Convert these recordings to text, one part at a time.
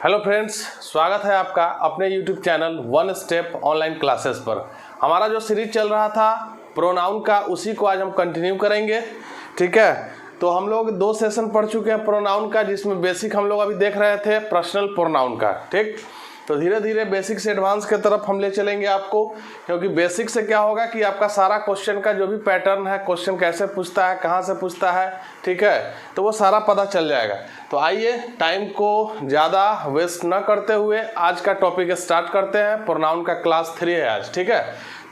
Hello friends, स्वागत है आपका अपने YouTube channel one step online classes पर। हमारा जो सीरीज चल रहा था प्रोनाउन का, उसी को आज हम कंटिन्यू करेंगे। ठीक है, तो हम लोग 2 सेशन पढ़ चुके हैं प्रोनाउन का, जिसमें बेसिक हम लोग अभी देख रहे थे पर्सनल प्रोनाउन का। ठीक, तो धीरे धीरे बेसिक से एडवांस के तरफ हम ले चलेंगे आपको, क्योंकि बेसिक से क्या होगा कि आपका सारा क्वेश्चन का जो भी पैटर्न है, क्वेश्चन कैसे पूछता है, कहाँ से पूछता है, ठीक है, तो वो सारा पता चल जाएगा। तो आइए टाइम को ज़्यादा वेस्ट न करते हुए आज का टॉपिक स्टार्ट करते हैं। प्रोनाउन का क्लास 3 है आज। ठीक है,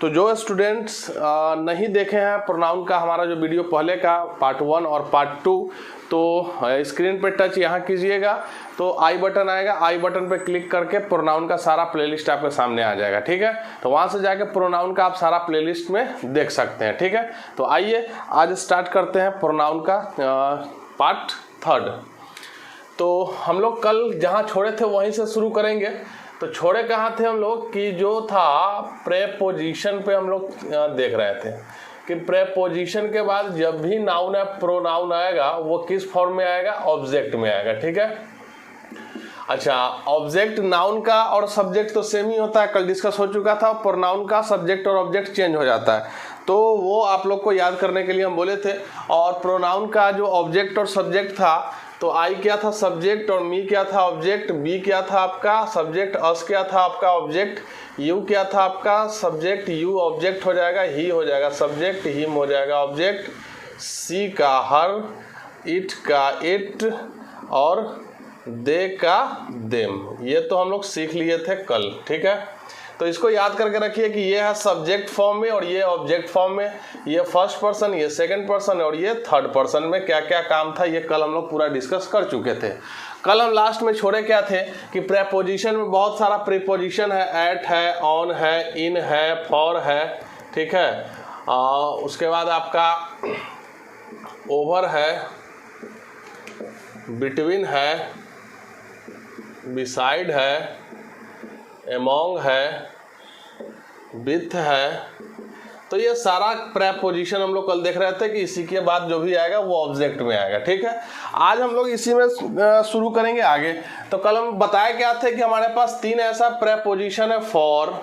तो जो स्टूडेंट्स नहीं देखे हैं प्रोनाउन का हमारा जो वीडियो पहले का पार्ट 1 और पार्ट 2, तो स्क्रीन पे टच यहाँ कीजिएगा तो आई बटन आएगा, आई बटन पे क्लिक करके प्रोनाउन का सारा प्लेलिस्ट आपके सामने आ जाएगा। ठीक है, तो वहाँ से जाके प्रोनाउन का आप सारा प्लेलिस्ट में देख सकते हैं। ठीक है, तो आइए आज स्टार्ट करते हैं प्रोनाउन का पार्ट 3। तो हम लोग कल जहाँ छोड़े थे वहीं से शुरू करेंगे। तो छोड़े कहाँ थे हम लोग कि जो था प्रेपोजिशन पे हम लोग देख रहे थे कि प्रेपोजिशन के बाद जब भी नाउन या प्रोनाउन आएगा वो किस फॉर्म में आएगा, ऑब्जेक्ट में आएगा। ठीक है, अच्छा, ऑब्जेक्ट नाउन का और सब्जेक्ट तो सेम ही होता है, कल डिस्कस हो चुका था। प्रोनाउन का सब्जेक्ट और ऑब्जेक्ट चेंज हो जाता है, तो वो आप लोग को याद करने के लिए हम बोले थे। और प्रोनाउन का जो ऑब्जेक्ट और सब्जेक्ट था, तो आई क्या था सब्जेक्ट और मी क्या था ऑब्जेक्ट, बी क्या था आपका सब्जेक्ट, अस क्या था आपका ऑब्जेक्ट, यू क्या था आपका सब्जेक्ट, यू ऑब्जेक्ट हो जाएगा, ही हो जाएगा सब्जेक्ट, हिम हो जाएगा ऑब्जेक्ट, सी का हर, इट का इट और दे का देम। ये तो हम लोग सीख लिए थे कल। ठीक है, तो इसको याद करके रखिए कि ये है सब्जेक्ट फॉर्म में और ये ऑब्जेक्ट फॉर्म में, ये फर्स्ट पर्सन, ये सेकंड पर्सन और ये थर्ड पर्सन में क्या क्या काम था, ये कल हम लोग पूरा डिस्कस कर चुके थे। कल हम लास्ट में छोड़े क्या थे कि प्रेपोजिशन में बहुत सारा प्रीपोजिशन है, एट है, ऑन है, इन है, फॉर है। ठीक है, उसके बाद आपका ओवर है, बिटवीन है, बिसाइड है, एमोंग है, विथ है। तो ये सारा प्रेपोजिशन हम लोग कल देख रहे थे कि इसी के बाद जो भी आएगा वो ऑब्जेक्ट में आएगा। ठीक है, आज हम लोग इसी में शुरू करेंगे आगे। तो कल हम बताए क्या थे कि हमारे पास 3 ऐसा प्रेपोजिशन है, फॉर,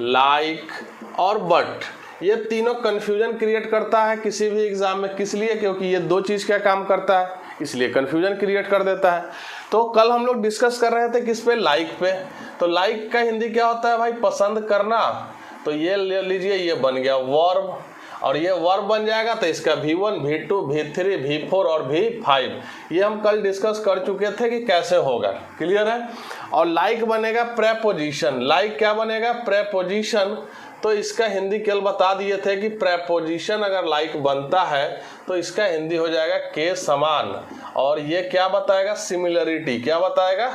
लाइक और बट। ये तीनों कंफ्यूजन क्रिएट करता है किसी भी एग्जाम में। किस लिए? क्योंकि ये 2 चीज़ क्या काम करता है, इसलिए कंफ्यूजन क्रिएट कर देता है। तो कल हम लोग डिस्कस कर रहे थे किस पे, लाइक पे। तो लाइक का हिंदी क्या होता है भाई, पसंद करना। तो ये ले लीजिए, ये बन गया वर्ब, और ये वर्ब बन जाएगा तो इसका V1, V2, V3, V4 और V5 ये हम कल डिस्कस कर चुके थे कि कैसे होगा। क्लियर है? और लाइक बनेगा प्रेपोजिशन। लाइक क्या बनेगा, प्रेपोजिशन। तो इसका हिंदी केवल बता दिए थे कि प्रेपोजिशन अगर लाइक बनता है तो इसका हिंदी हो जाएगा के समान। और ये क्या बताएगा, सिमिलरिटी। क्या बताएगा,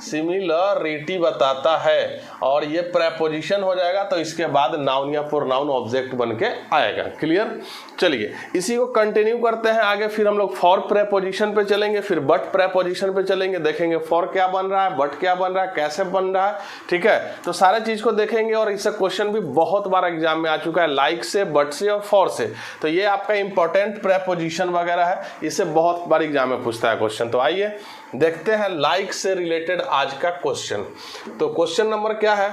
सिमिलरिटी बताता है। और ये प्रेपोजिशन हो जाएगा तो इसके बाद नाउन या प्रोनाउन ऑब्जेक्ट बन के आएगा। क्लियर? चलिए इसी को कंटिन्यू करते हैं आगे। फिर हम लोग फॉर प्रेपोजिशन पे चलेंगे, फिर बट प्रेपोजिशन पे चलेंगे, देखेंगे फॉर क्या बन रहा है, बट क्या बन रहा है, कैसे बन रहा है। ठीक है, तो सारे चीज को देखेंगे। और इससे क्वेश्चन भी बहुत बार एग्जाम में आ चुका है, लाइक से, बट से और फॉर से। तो ये आपका इंपॉर्टेंट प्रेपोजिशन वगैरह है, इससे बहुत बार एग्जाम में पूछता है क्वेश्चन। तो आइए देखते हैं लाइक से रिलेटेड आज का क्वेश्चन। तो क्वेश्चन नंबर क्या है,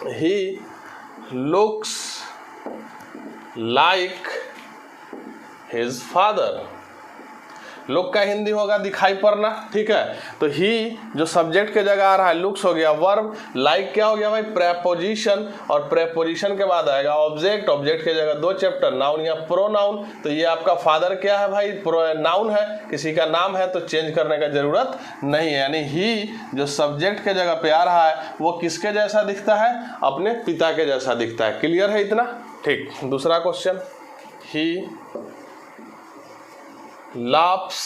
he looks like his father. Look का हिंदी होगा दिखाई पड़ना। ठीक है, तो ही जो सब्जेक्ट के जगह आ रहा है, लुक्स हो गया वर्ब, लाइक क्या हो गया भाई, प्रेपोजिशन। और प्रेपोजिशन के बाद आएगा ऑब्जेक्ट, ऑब्जेक्ट के जगह 2 चैप्टर, नाउन या प्रोनाउन। तो ये आपका फादर क्या है भाई, नाउन है, किसी का नाम है तो चेंज करने का जरूरत नहीं है। यानी ही जो सब्जेक्ट के जगह पे आ रहा है वो किसके जैसा दिखता है, अपने पिता के जैसा दिखता है। क्लियर है इतना? ठीक, दूसरा क्वेश्चन, ही laughs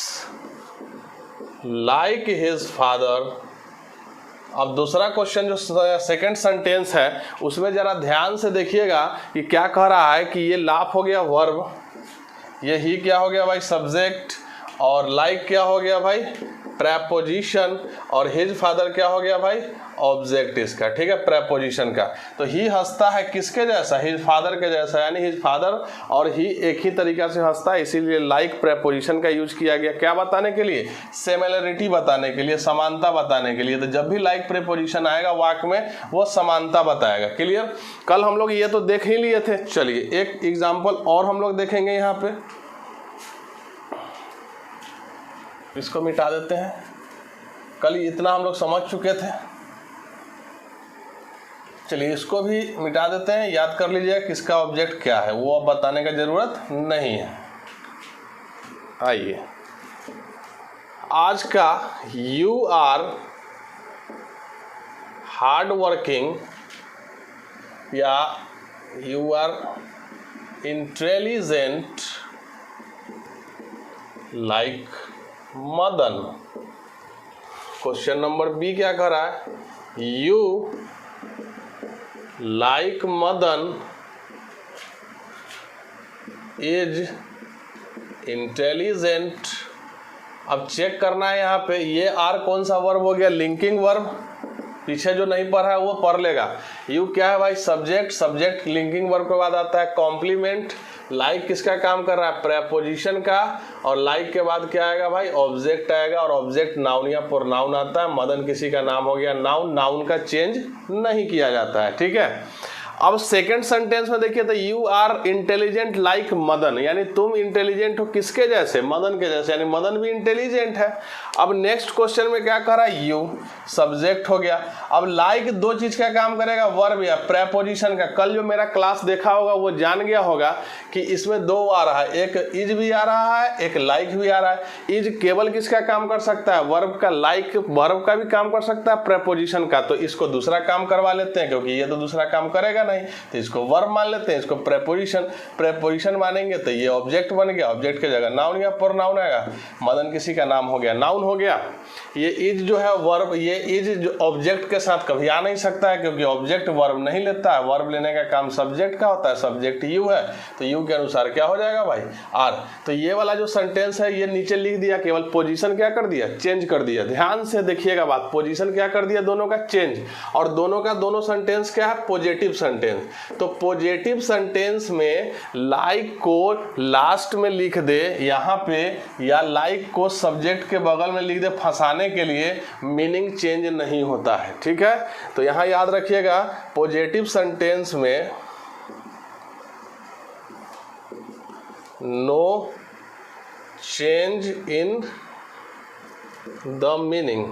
like his father। अब दूसरा क्वेश्चन जो सेकंड सेंटेंस है उसमें जरा ध्यान से देखिएगा कि क्या कह रहा है कि ये लाफ हो गया वर्ब, ये ही क्या हो गया भाई सब्जेक्ट, और लाइक क्या हो गया भाई प्रेपोजिशन, और हिज फादर क्या हो गया भाई, ऑब्जेक्ट इसका, ठीक है, प्रेपोजिशन का। तो ही हंसता है किसके जैसा, हिज फादर के जैसा, यानी हिज फादर और ही एक ही तरीका से हंसता है, इसीलिए लाइक प्रेपोजिशन का यूज किया गया। क्या बताने के लिए, सिमिलरिटी बताने के लिए, समानता बताने के लिए। तो जब भी लाइक प्रेपोजिशन आएगा वाक्य में वो समानता बताएगा। क्लियर। कल हम लोग ये तो देख ही लिए थे। चलिए एक एग्जाम्पल और हम लोग देखेंगे यहाँ पे, इसको मिटा देते हैं। कल इतना हम लोग समझ चुके थे, चलिए इसको भी मिटा देते हैं। याद कर लीजिए किसका ऑब्जेक्ट क्या है, वो अब बताने का जरूरत नहीं है। आइए, आज का यू आर हार्ड वर्किंग या you are intelligent like Madan. Question number B क्या कर रहा है, you like Madan is intelligent. अब चेक करना है यहाँ पे, ये आर कौन सा वर्ब हो गया, लिंकिंग वर्ब। पीछे जो नहीं पढ़ा है वो पढ़ लेगा। यू क्या है भाई, सब्जेक्ट, सब्जेक्ट लिंकिंग वर्ब के बाद आता है कॉम्प्लीमेंट। लाइक किसका काम कर रहा है, प्रेपोजिशन का, और लाइक के बाद क्या आएगा भाई, ऑब्जेक्ट आएगा, और ऑब्जेक्ट नाउन या प्रोनाउन आता है। मदन किसी का नाम हो गया नाउन, नाउन का चेंज नहीं किया जाता है, ठीक है। अब सेकंड सेंटेंस में देखिए, तो you are intelligent like Madan, यानी तुम इंटेलिजेंट हो किसके जैसे, मदन के जैसे, यानी मदन भी इंटेलिजेंट है। अब नेक्स्ट क्वेश्चन में क्या करा, यू सब्जेक्ट हो गया। अब लाइक दो चीज का काम करेगा, वर्ब या प्रेपोजिशन का। कल जो मेरा क्लास देखा होगा वो जान गया होगा कि इसमें दो आ रहा है, एक इज भी आ रहा है, एक लाइक भी आ रहा है। इज केवल किसका काम कर सकता है, वर्ब का। लाइक वर्ब का भी काम कर सकता है, प्रेपोजिशन का। तो इसको दूसरा काम करवा लेते हैं, क्योंकि ये तो दूसरा काम करेगा नहीं, तो इसको वर्ब मान लेते हैं, इसको प्रेपोजिशन। प्रेपोजिशन मानेंगे तो ये ऑब्जेक्ट बन गया, ऑब्जेक्ट की जगह नाउन या प्रोनाउन आएगा। मदन किसी का नाम हो गया, नाउन हो गया। ये इज जो है वर्ब, ये इज जो ऑब्जेक्ट के साथ कभी आ नहीं सकता है, क्योंकि ऑब्जेक्ट वर्ब नहीं लेता है। वर्ब लेने का काम सब्जेक्ट का होता है, सब्जेक्ट यू है, तो यू के अनुसार क्या हो जाएगा भाई, आर। तो ये वाला जो सेंटेंस है ये नीचे लिख दिया, केवल पोजीशन क्या कर दिया, चेंज कर दिया। ध्यान से देखिएगा बात, पोजीशन क्या कर दिया, दोनों का चेंज। और दोनों का दोनों सेंटेंस क्या है, पॉजिटिव सेंटेंस। तो पॉजिटिव सेंटेंस में लाइक को लास्ट में लिख दे यहाँ पे, या लाइक को सब्जेक्ट के बगल में लिख दे, फंसाने के लिए मीनिंग चेंज नहीं होता है, ठीक है। तो यहाँ याद रखिएगा, पॉजिटिव सेंटेंस में no change in the meaning,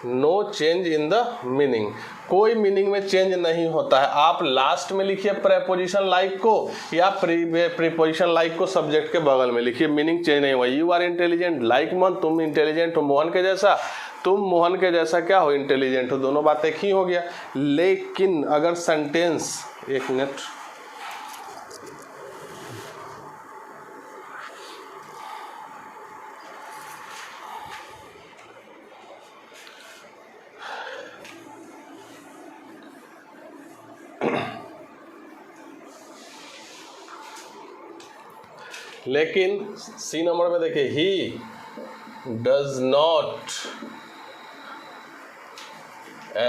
no change in the meaning, कोई मीनिंग में चेंज नहीं होता है। आप लास्ट में लिखिए प्रेपोजिशन लाइक को, या प्रीपोजिशन लाइक को सब्जेक्ट के बगल में लिखिए, मीनिंग चेंज नहीं हुआ। यू आर इंटेलिजेंट लाइक मन, तुम इंटेलिजेंट हो मोहन के जैसा, तुम मोहन के जैसा क्या हो, इंटेलिजेंट हो। दोनों बातें एक ही हो गया। लेकिन अगर सेंटेंस, एक मिनट, लेकिन सी नंबर में देखिए, he does not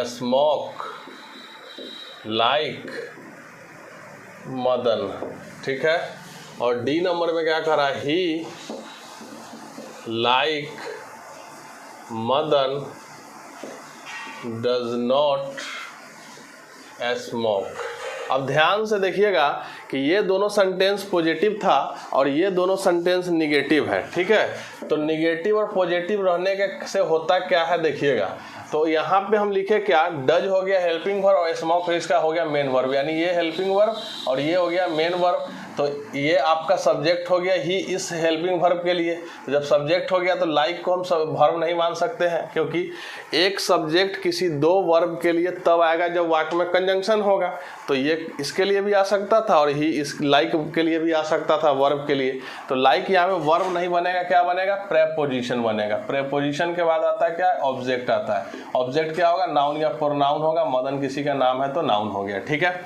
smoke like Madan, ठीक है। और डी नंबर में क्या करा, he like Madan does not smoke. अब ध्यान से देखिएगा कि ये दोनों सेंटेंस पॉजिटिव था और ये दोनों सेंटेंस निगेटिव है, ठीक है। तो निगेटिव और पॉजिटिव रहने के से होता क्या है देखिएगा। तो यहाँ पे हम लिखे क्या, डज हो गया हेल्पिंग वर्ब और स्मोक इसका हो गया मेन वर्ब, यानी ये हेल्पिंग वर्ब और ये हो गया मेन वर्ब। तो ये आपका सब्जेक्ट हो गया ही इस हेल्पिंग वर्ब के लिए। तो जब सब्जेक्ट हो गया तो लाइक को हम वर्ब नहीं मान सकते हैं, क्योंकि एक सब्जेक्ट किसी दो वर्ब के लिए तब आएगा जब वाक्य में कंजंक्शन होगा। तो ये इसके लिए भी आ सकता था और ही इस लाइक के लिए भी आ सकता था, वर्ब के लिए। तो लाइक यहाँ में वर्ब नहीं बनेगा, क्या बनेगा, प्रेपोजिशन बनेगा। प्रेपोजिशन के बाद आता है क्या, ऑब्जेक्ट आता है। ऑब्जेक्ट क्या होगा, नाउन या प्रोनाउन होगा। मदन किसी का नाम है तो नाउन हो गया, ठीक है।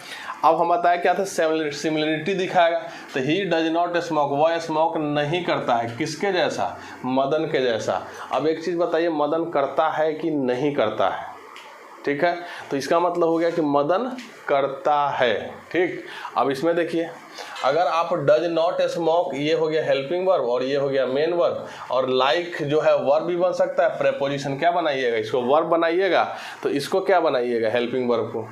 अब हम बताया क्या था, सिमिलरिटी दिखाएगा। तो ही डज नॉट स्मोक, वह स्मोक नहीं करता है। किसके जैसा? मदन के जैसा। अब एक चीज़ बताइए, मदन करता है कि नहीं करता है? ठीक है, तो इसका मतलब हो गया कि मदन करता है। ठीक, अब इसमें देखिए, अगर आप डज नॉट स्मोक, ये हो गया हेल्पिंग वर्ब और ये हो गया मेन वर्ब, और लाइक जो है वर्ब भी बन सकता है। प्रेपोजिशन क्या बनाइएगा? इसको वर्ब बनाइएगा, तो इसको क्या बनाइएगा? हेल्पिंग वर्ब को।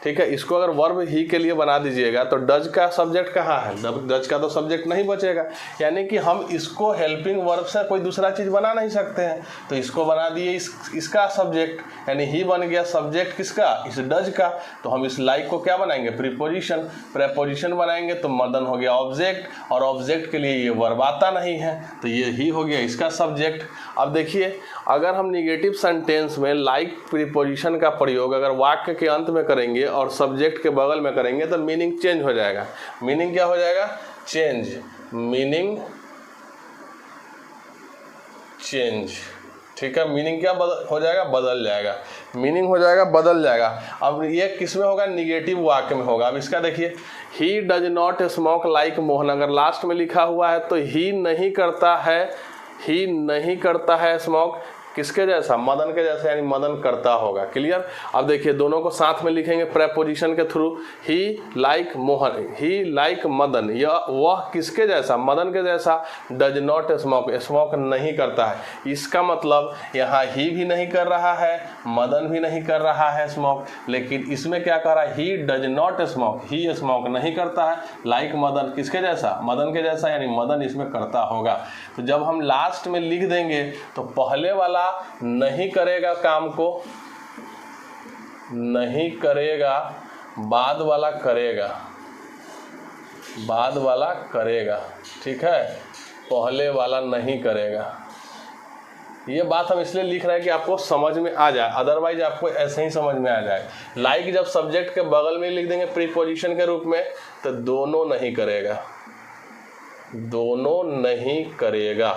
ठीक है, इसको अगर वर्ब ही के लिए बना दीजिएगा तो डज का सब्जेक्ट कहाँ है? डज का तो सब्जेक्ट नहीं बचेगा, यानी कि हम इसको हेल्पिंग वर्ब से कोई दूसरा चीज़ बना नहीं सकते हैं। तो इसको बना दिए इसका सब्जेक्ट, यानी ही बन गया सब्जेक्ट किसका? इस डज का। तो हम इस लाइक को क्या बनाएंगे? प्रीपोजिशन। प्रेपोजिशन बनाएंगे तो मदन हो गया ऑब्जेक्ट, और ऑब्जेक्ट के लिए ये वर्ब आता नहीं है, तो ये ही हो गया इसका सब्जेक्ट। अब देखिए, अगर हम निगेटिव सेंटेंस में लाइक प्रीपोजिशन का प्रयोग अगर वाक्य के अंत में करेंगे और सब्जेक्ट के बगल में करेंगे तो मीनिंग चेंज हो जाएगा। मीनिंग क्या हो जाएगा? चेंज। Meaning change. ठीक है, मीनिंग क्या हो जाएगा? बदल जाएगा। मीनिंग हो जाएगा, बदल जाएगा। अब ये किस में होगा? निगेटिव वाक्य में होगा। अब इसका देखिए, he does not smoke like Mohan, अगर लास्ट में लिखा हुआ है तो ही नहीं करता है, ही नहीं करता है स्मोक, किसके जैसा? मदन के जैसा, यानी मदन करता होगा। क्लियर? अब देखिए, दोनों को साथ में लिखेंगे प्रेपोजिशन के थ्रू। ही लाइक मोहन, ही लाइक मदन, यह वह किसके जैसा? मदन के जैसा। डज नॉट स्मोक, स्मोक नहीं करता है। इसका मतलब यहाँ ही भी नहीं कर रहा है, मदन भी नहीं कर रहा है स्मोक, लेकिन इसमें क्या कर रहा है? ही does not smoke, he smoke नहीं करता है। लाइक मदन, किसके जैसा? मदन के जैसा, यानी मदन इसमें करता होगा। तो जब हम लास्ट में लिख देंगे तो पहले वाला नहीं करेगा काम को, नहीं करेगा, बाद वाला करेगा, बाद वाला करेगा। ठीक है, पहले वाला नहीं करेगा। ये बात हम इसलिए लिख रहे हैं कि आपको समझ में आ जाए, अदरवाइज आपको ऐसे ही समझ में आ जाए। लाइक जब सब्जेक्ट के बगल में लिख देंगे प्रीपोजिशन के रूप में तो दोनों नहीं करेगा, दोनों नहीं करेगा।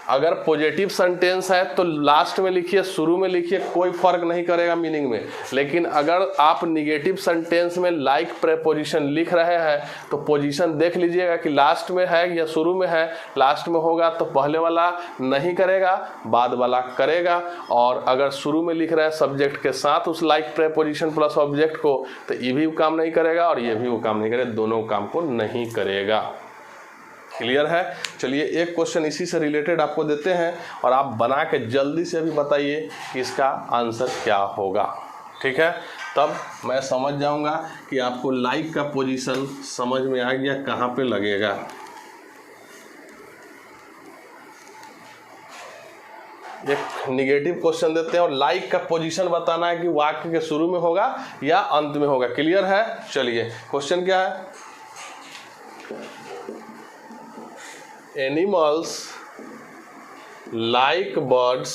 अगर पॉजिटिव सेंटेंस है तो लास्ट में लिखिए, शुरू में लिखिए, कोई फर्क नहीं करेगा मीनिंग में। लेकिन अगर आप निगेटिव सेंटेंस में लाइक प्रेपोजिशन लिख रहे हैं तो पोजीशन देख लीजिएगा कि लास्ट में है या शुरू में है। लास्ट में होगा तो पहले वाला नहीं करेगा, बाद वाला करेगा। और अगर शुरू में लिख रहे हैं सब्जेक्ट के साथ उस लाइक प्रेपोजिशन प्लस ऑब्जेक्ट को, तो ये भी काम नहीं करेगा और ये भी वो काम नहीं करेगा, दोनों काम को नहीं करेगा। क्लियर है? चलिए एक क्वेश्चन इसी से रिलेटेड आपको देते हैं और आप बना के जल्दी से अभी बताइए कि इसका आंसर क्या होगा। ठीक है, तब मैं समझ जाऊंगा कि आपको लाइक का पोजीशन समझ में आ गया, कहाँ पे लगेगा। एक निगेटिव क्वेश्चन देते हैं और लाइक का पोजीशन बताना है कि वाक्य के शुरू में होगा या अंत में होगा। क्लियर है? चलिए क्वेश्चन क्या है? Animals like birds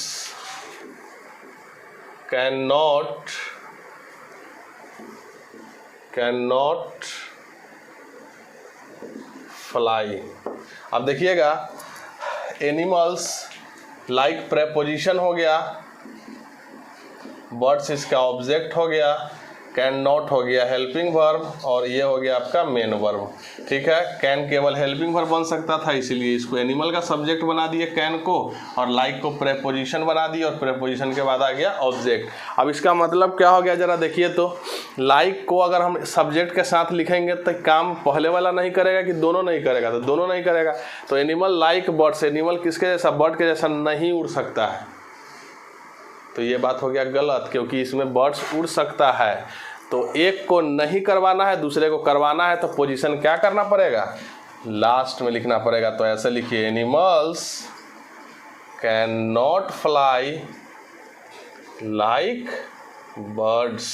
cannot fly। अब देखिएगा, एनिमल्स लाइक प्रेपोजिशन हो गया, बर्ड्स इसका ऑब्जेक्ट हो गया, कैन नॉट हो गया हेल्पिंग वर्ब, और ये हो गया आपका मेन वर्ब। ठीक है, कैन केवल हेल्पिंग वर्ब बन सकता था, इसीलिए इसको एनिमल का सब्जेक्ट बना दिए कैन को, और लाइक को प्रेपोजिशन बना दिए, और प्रेपोजिशन के बाद आ गया ऑब्जेक्ट। अब इसका मतलब क्या हो गया जरा देखिए तो, लाइक को अगर हम सब्जेक्ट के साथ लिखेंगे तो काम पहले वाला नहीं करेगा कि दोनों नहीं करेगा? तो दोनों नहीं करेगा। तो एनिमल लाइक बर्ड्स, एनिमल किसके जैसा? बर्ड के जैसा नहीं उड़ सकता है। तो ये बात हो गया गलत, क्योंकि इसमें बर्ड्स उड़ सकता है। तो एक को नहीं करवाना है, दूसरे को करवाना है, तो पोजीशन क्या करना पड़ेगा? लास्ट में लिखना पड़ेगा। तो ऐसे लिखिए, animals can not fly like birds.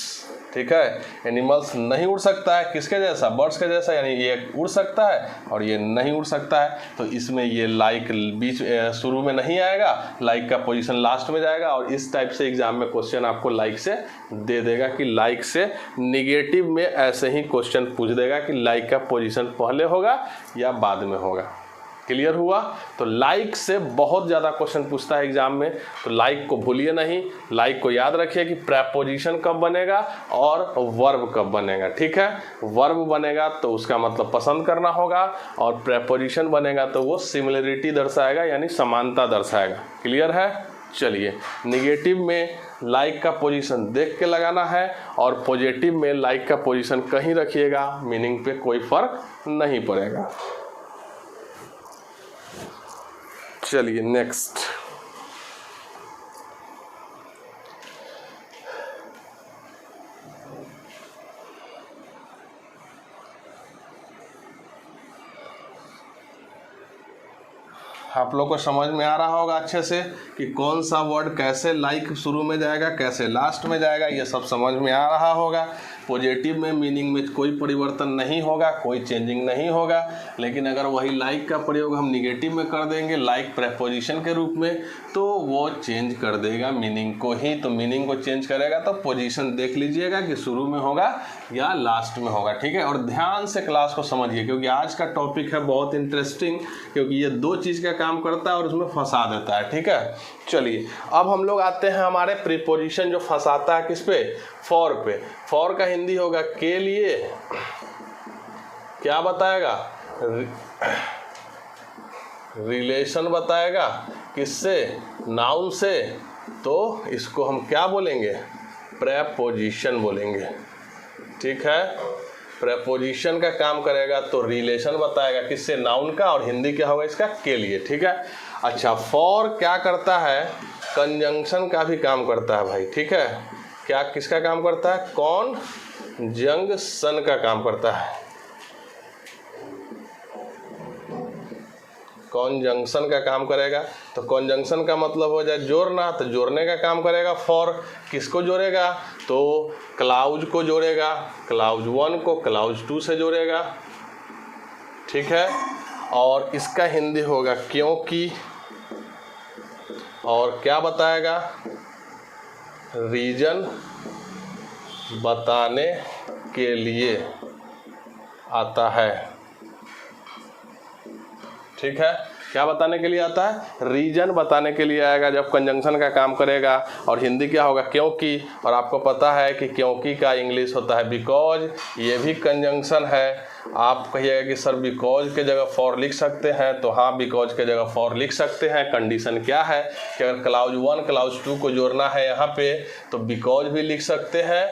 ठीक है, एनिमल्स नहीं उड़ सकता है, किसके जैसा? बर्ड्स के जैसा, यानी ये उड़ सकता है और ये नहीं उड़ सकता है। तो इसमें ये लाइक बीच शुरू में नहीं आएगा, लाइक का पोजीशन लास्ट में जाएगा। और इस टाइप से एग्जाम में क्वेश्चन आपको लाइक से दे देगा कि लाइक से निगेटिव में ऐसे ही क्वेश्चन पूछ देगा कि लाइक का पोजीशन पहले होगा या बाद में होगा। क्लियर हुआ। तो लाइक से बहुत ज़्यादा क्वेश्चन पूछता है एग्जाम में, तो लाइक को भूलिए नहीं, लाइक को याद रखिए कि प्रेपोजिशन कब बनेगा और वर्ब कब बनेगा। ठीक है, वर्ब बनेगा तो उसका मतलब पसंद करना होगा, और प्रेपोजिशन बनेगा तो वो सिमिलरिटी दर्शाएगा यानी समानता दर्शाएगा। क्लियर है। चलिए, निगेटिव में लाइक का पोजीशन देख के लगाना है, और पॉजिटिव में लाइक का पोजीशन कहीं रखिएगा, मीनिंग पे कोई फर्क नहीं पड़ेगा। चलिए नेक्स्ट, आप लोग को समझ में आ रहा होगा अच्छे से कि कौन सा वर्ड कैसे लाइक शुरू में जाएगा, कैसे लास्ट में जाएगा, ये सब समझ में आ रहा होगा। पॉजिटिव में मीनिंग में कोई परिवर्तन नहीं होगा, कोई चेंजिंग नहीं होगा, लेकिन अगर वही लाइक का प्रयोग हम निगेटिव में कर देंगे लाइक प्रेपोजिशन के रूप में, तो वो चेंज कर देगा मीनिंग को ही। तो मीनिंग को चेंज करेगा तो पोजीशन देख लीजिएगा कि शुरू में होगा या लास्ट में होगा। ठीक है, और ध्यान से क्लास को समझिए, क्योंकि आज का टॉपिक है बहुत इंटरेस्टिंग, क्योंकि ये दो चीज़ का काम करता है और उसमें फंसा देता है। ठीक है, चलिए अब हम लोग आते हैं हमारे प्रीपोजिशन जो फंसाता है किस पे, फॉर पे। फॉर का हिंदी होगा के लिए, क्या बताएगा, रिलेशन बताएगा, किससे, नाउन से, तो इसको हम क्या बोलेंगे, प्रेपोजिशन बोलेंगे। ठीक है, प्रेपोजिशन का काम करेगा तो रिलेशन बताएगा किससे, नाउन का, और हिंदी क्या होगा इसका, के लिए। ठीक है, अच्छा फॉर क्या करता है, कंजंक्शन का भी काम करता है भाई। ठीक है, क्या किसका काम करता है, कॉन्जंक्शन का काम करता है, कॉन्जंक्शन का काम करेगा। तो कॉन्जंक्शन का मतलब हो जाए जोड़ना, तो जोड़ने का काम करेगा फॉर। किसको जोड़ेगा, तो क्लाउज को जोड़ेगा, क्लाउज 1 को क्लाउज 2 से जोड़ेगा। ठीक है, और इसका हिंदी होगा क्योंकि, और क्या बताएगा, रीजन बताने के लिए आता है। ठीक है, क्या बताने के लिए आता है, रीजन बताने के लिए आएगा जब कंजंक्शन का काम करेगा। और हिंदी क्या होगा, क्योंकि, और आपको पता है कि क्योंकि का इंग्लिश होता है बिकॉज, ये भी कंजंक्शन है। आप कहिएगा कि सर बिकॉज के जगह फॉर लिख सकते हैं, तो हाँ बिकॉज के जगह फॉर लिख सकते हैं। कंडीशन क्या है कि अगर क्लाउज 1 क्लाउज 2 को जोड़ना है यहाँ पे, तो बिकॉज भी लिख सकते हैं,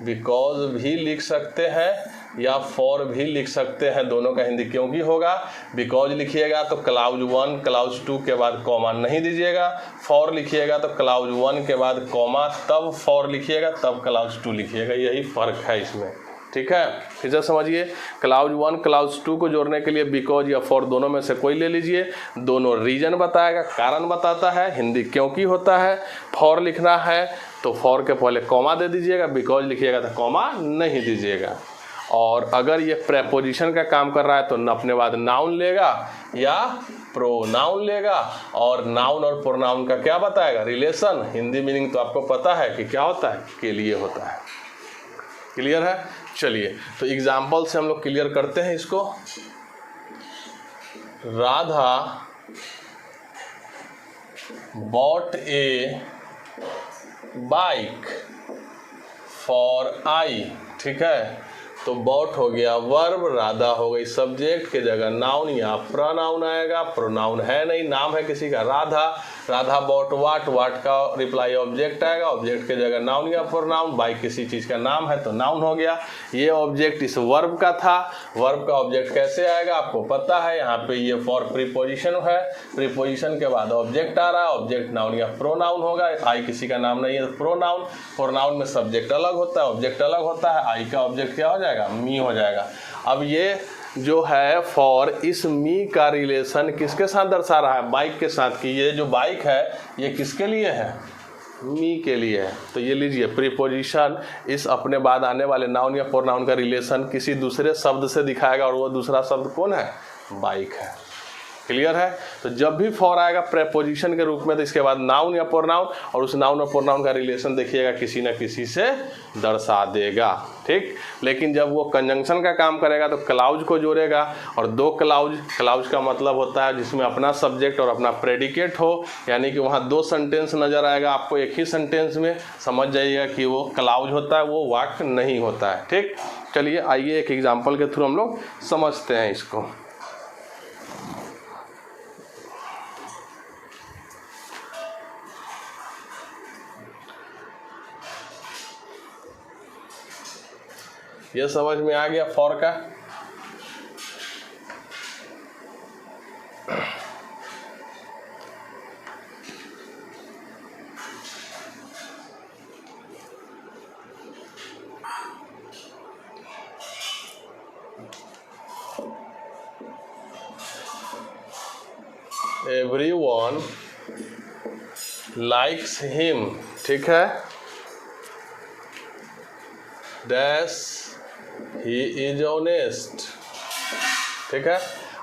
बिकॉज भी लिख सकते हैं, या फॉर भी लिख सकते हैं। दोनों का हिंदी क्योंकि होगा। बिकॉज लिखिएगा तो क्लाउज 1 क्लाउज 2 के बाद कॉमा नहीं दीजिएगा, फॉर लिखिएगा तो क्लाउज 1 के बाद कॉमा तब फॉर लिखिएगा, तब क्लाउज 2 लिखिएगा। यही फ़र्क है इसमें। ठीक है, फिर से समझिए, क्लाउज 1 क्लाउज 2 को जोड़ने के लिए बिकॉज या फॉर दोनों में से कोई ले लीजिए। दोनों रीजन बताएगा, कारण बताता है, हिंदी क्योंकि होता है। फॉर लिखना है तो फॉर के पहले कॉमा दे दीजिएगा, बिकॉज लिखिएगा तो कॉमा नहीं दीजिएगा। और अगर ये प्रेपोजिशन का काम कर रहा है तो अपने बाद नाउन लेगा या प्रोनाउन लेगा, और नाउन और प्रोनाउन का क्या बताएगा, रिलेशन। हिंदी मीनिंग तो आपको पता है कि क्या होता है, के लिए होता है। क्लियर है। चलिए तो एग्जाम्पल से हम लोग क्लियर करते हैं इसको। Radha bot A bike for I. ठीक है, तो बॉट हो गया वर्ब, राधा हो गई सब्जेक्ट के जगह नाउन या प्रोनाउन आएगा। प्रोनाउन है नहीं, नाम है किसी का, राधा। राधा बॉट वाट, वाट का रिप्लाई ऑब्जेक्ट आएगा, ऑब्जेक्ट के जगह नाउन या प्रोनाउन। बाइक किसी चीज़ का नाम है तो नाउन हो गया। ये ऑब्जेक्ट इस वर्ब का था। वर्ब का ऑब्जेक्ट कैसे आएगा आपको पता है, यहाँ पे ये फॉर प्रीपोजिशन है। प्रीपोजिशन के बाद ऑब्जेक्ट आ रहा है, ऑब्जेक्ट नाउन या प्रोनाउन होगा। आई किसी का नाम नहीं है तो प्रोनाउन। प्रोनाउन में सब्जेक्ट अलग होता है, ऑब्जेक्ट अलग होता है। आई का ऑब्जेक्ट क्या हो जाएगा, मी हो जाएगा। अब ये जो है फॉर, इस मी का रिलेशन किसके साथ दर्शा रहा है, बाइक के साथ। कि ये जो बाइक है ये किसके लिए है, मी के लिए है। तो ये लीजिए प्रीपोजिशन इस अपने बाद आने वाले नाउन या प्रोनाउन का रिलेशन किसी दूसरे शब्द से दिखाएगा, और वो दूसरा शब्द कौन है, बाइक है। क्लियर है। तो जब भी फॉर आएगा प्रेपोजिशन के रूप में तो इसके बाद नाउन या प्रोनाउन, और उस नाउन और प्रोनाउन का रिलेशन देखिएगा किसी न किसी से दर्शा देगा, ठीक। लेकिन जब वो कंजंक्शन का काम करेगा तो क्लाउज को जोड़ेगा, और दो क्लाउज का मतलब होता है जिसमें अपना सब्जेक्ट और अपना प्रेडिकेट हो, यानी कि वहाँ दो सेंटेंस नजर आएगा आपको एक ही सेंटेंस में, समझ जाइएगा कि वो क्लाउज होता है, वो वाक्य नहीं होता है, ठीक। चलिए आइए एक एग्जाम्पल के थ्रू हम लोग समझते हैं इसको। ये समझ में आ गया फॉर का। Everyone likes him, ठीक है। डैश ही इज ऑनेस्ट, ठीक है।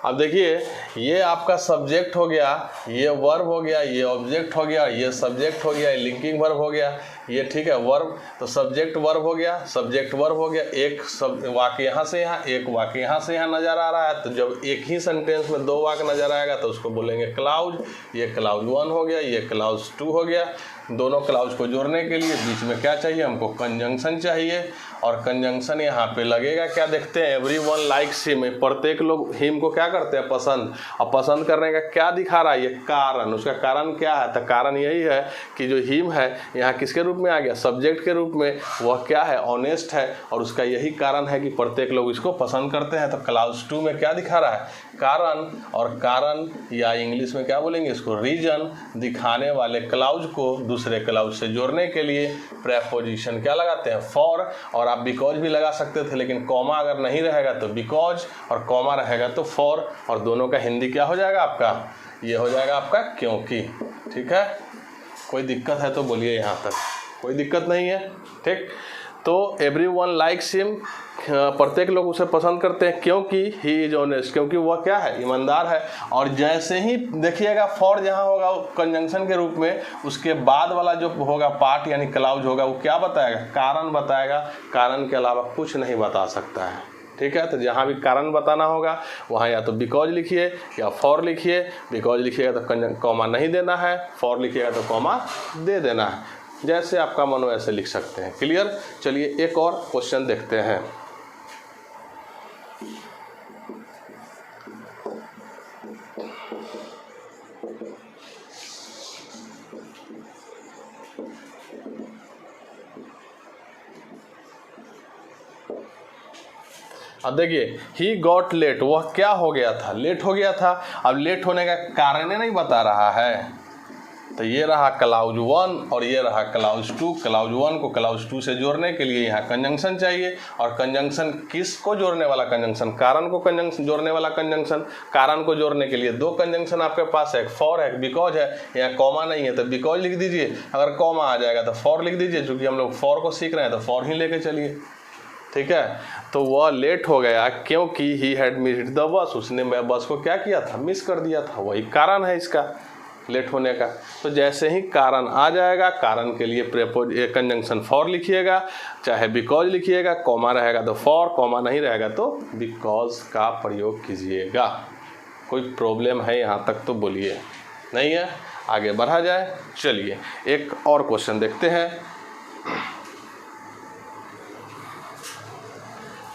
अब देखिए ये आपका सब्जेक्ट हो गया, ये वर्ब हो गया, ये ऑब्जेक्ट हो गया, ये सब्जेक्ट हो गया, ये लिंकिंग वर्ब हो गया, ये ठीक है वर्ब, तो सब्जेक्ट वर्ब हो गया, सब्जेक्ट वर्ब हो गया। एक वाक्य यहाँ से यहाँ, एक वाक्य यहाँ से यहाँ नजर आ रहा है, तो जब एक ही सेंटेंस में दो वाक्य नजर आएगा तो उसको बोलेंगे क्लाउज। ये क्लाउज 1 हो गया, ये क्लाउज 2 हो गया। दोनों क्लाउज को जोड़ने के लिए बीच में क्या चाहिए हमको, कंजंक्शन चाहिए, और कंजंक्शन यहाँ पे लगेगा। क्या देखते हैं, एवरीवन लाइक्स हिम, प्रत्येक लोग हिम को क्या करते हैं, पसंद। और पसंद करने का क्या दिखा रहा है, ये कारण। उसका कारण क्या है, तो कारण यही है कि जो हिम है यहाँ किसके रूप में आ गया, सब्जेक्ट के रूप में। वह क्या है, ऑनेस्ट है, और उसका यही कारण है कि प्रत्येक लोग इसको पसंद करते हैं। तो क्लाउज 2 में क्या दिखा रहा है, कारण, और कारण या इंग्लिश में क्या बोलेंगे इसको, रीजन, दिखाने वाले क्लाउज को दूसरे क्लाउज से जोड़ने के लिए प्रेपोजिशन क्या लगाते हैं, फॉर। और आप बिकॉज भी लगा सकते थे, लेकिन कॉमा अगर नहीं रहेगा तो बिकॉज, और कॉमा रहेगा तो फॉर, और दोनों का हिंदी क्या हो जाएगा आपका, ये हो जाएगा आपका क्योंकि, ठीक है। कोई दिक्कत है तो बोलिए, यहाँ तक कोई दिक्कत नहीं है, ठीक। तो एवरीवन लाइक्स हिम, प्रत्येक लोग उसे पसंद करते हैं क्योंकि ही इज ऑनेस्ट, क्योंकि वह क्या है, ईमानदार है। और जैसे ही देखिएगा फॉर जहाँ होगा कंजंक्शन के रूप में, उसके बाद वाला जो होगा पार्ट यानी क्लाउज होगा, वो क्या बताएगा, कारण बताएगा। कारण के अलावा कुछ नहीं बता सकता है, ठीक है। तो जहाँ भी कारण बताना होगा वहाँ या तो बिकॉज लिखिए या फॉर लिखिए। बिकॉज लिखिएगा तो कॉमा नहीं देना है, फॉर लिखिएगा तो कॉमा दे देना है, जैसे आपका मन हो ऐसे लिख सकते हैं। क्लियर। चलिए एक और क्वेश्चन देखते हैं। अब देखिए ही गॉट लेट, वह क्या हो गया था, लेट हो गया था। अब लेट होने का कारण नहीं बता रहा है, तो ये रहा क्लाउज 1 और ये रहा क्लाउज 2। क्लाउज 1 को क्लाउज 2 से जोड़ने के लिए यहाँ कंजंक्शन चाहिए, और कंजंक्शन किस को जोड़ने वाला कंजंक्शन, कारण को कंजंक्शन जोड़ने वाला कंजंक्शन। कारण को जोड़ने के लिए दो कंजंक्शन आपके पास है, एक फॉर है, एक बिकॉज है। यहाँ कॉमा नहीं है तो बिकॉज लिख दीजिए, अगर कॉमा आ जाएगा तो फॉर लिख दीजिए। चूँकि हम लोग फॉर को सीख रहे हैं तो फॉर ही लेके चलिए, ठीक है। तो वह लेट हो गया क्योंकि he had missed the bus, उसने बस को क्या किया था, मिस कर दिया था, वही कारण है इसका लेट होने का। तो जैसे ही कारण आ जाएगा, कारण के लिए कंजंक्शन फॉर लिखिएगा, चाहे बिकॉज लिखिएगा, कॉमा रहेगा तो फॉर, कॉमा नहीं रहेगा तो बिकॉज का प्रयोग कीजिएगा। कोई प्रॉब्लम है यहाँ तक तो बोलिए, नहीं है, आगे बढ़ा जाए। चलिए एक और क्वेश्चन देखते हैं।